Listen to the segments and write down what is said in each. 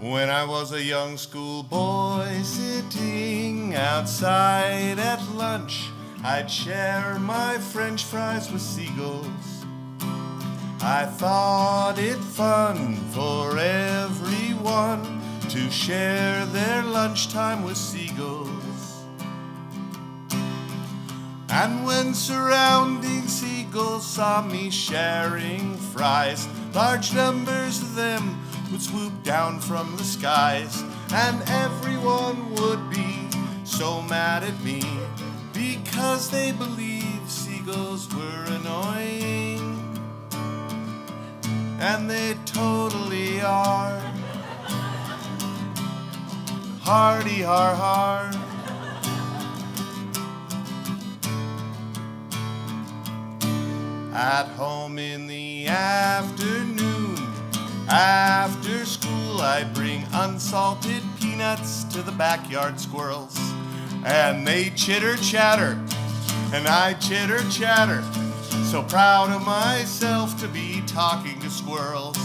When I was a young schoolboy sitting outside at lunch, I'd share my French fries with seagulls. I thought it fun for everyone to share their lunchtime with seagulls. And when surrounding seagulls saw me sharing fries, large numbers of them would swoop down from the skies, and everyone would be so mad at me because they believed seagulls were annoying. And they totally are. Hardy har har. At home in the afternoon, after school, I'd bring unsalted peanuts to the backyard squirrels. And they'd chitter chatter, and I'd chitter chatter, so proud of myself to be talking to squirrels.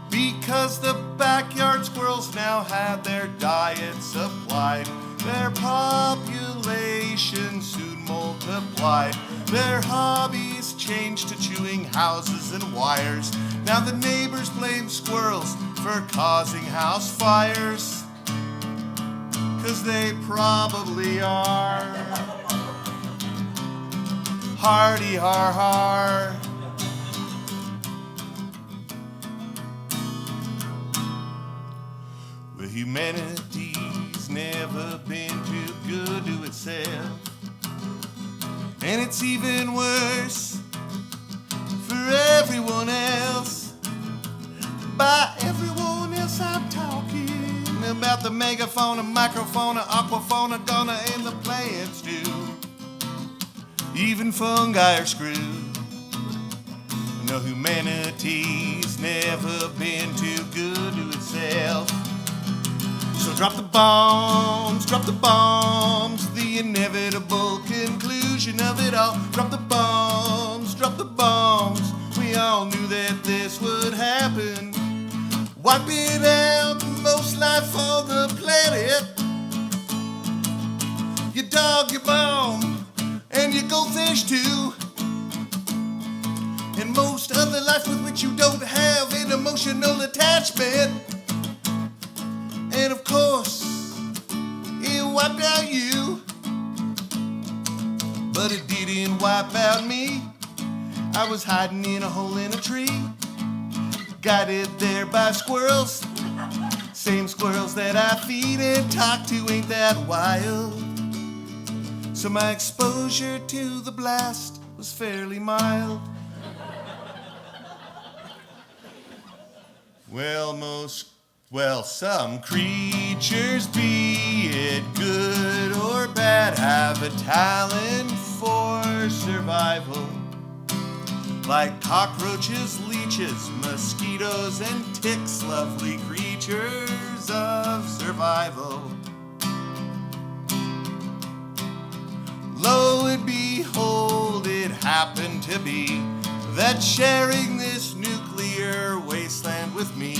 Because the backyard squirrels now had their diet supplied, their population soon multiplied. Their hobbies changed to chewing houses and wires. Now the neighbors blame squirrels for causing house fires, 'cause they probably are. Hardy har har. Well, humanity's never been too good to itself. And it's even worse for everyone else. By everyone else I'm talking about the megafauna, microfauna, aquafauna, fauna, and the plants too. Even fungi are screwed. No, humanity's never been too good to itself. So drop the bombs, the inevitable conclusion of it all. Drop the bombs, we all knew that this would happen. Wiping out most life on the planet. Your dog, your bone, and your goldfish too. And most other life with which you don't have an emotional attachment. And of course, it wiped out you, but it didn't wipe out me. I was hiding in a hole in a tree, guided there by squirrels. Same squirrels that I feed and talk to ain't that wild. So my exposure to the blast was fairly mild. Well, some creatures, be it good or bad, have a talent for survival. Like cockroaches, leeches, mosquitoes, and ticks, lovely creatures of survival. Lo and behold, it happened to be that sharing this nuclear wasteland with me,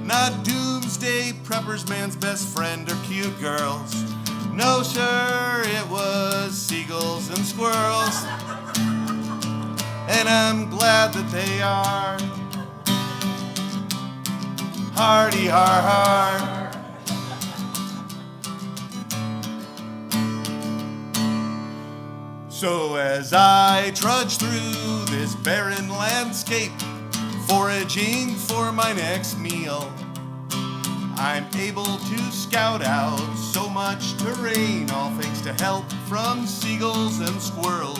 not doomsday preppers, man's best friend, or cute girls. No, sir, it was seagulls and squirrels. And I'm glad that they are. Hardy har har. So as I trudge through this barren landscape, foraging for my next meal, I'm able to scout out so much terrain, all thanks to help from seagulls and squirrels.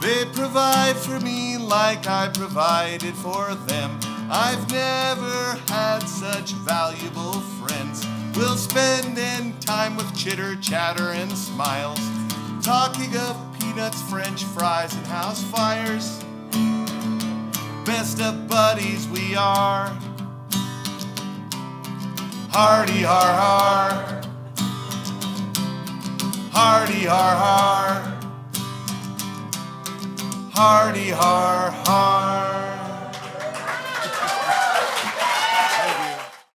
They provide for me like I provided for them. I've never had such valuable friends. We'll spend time with chitter, chatter, and smiles, talking of peanuts, French fries, and house fires. Best of buddies we are. Hardy har har. Hardy har har. Hardy har har.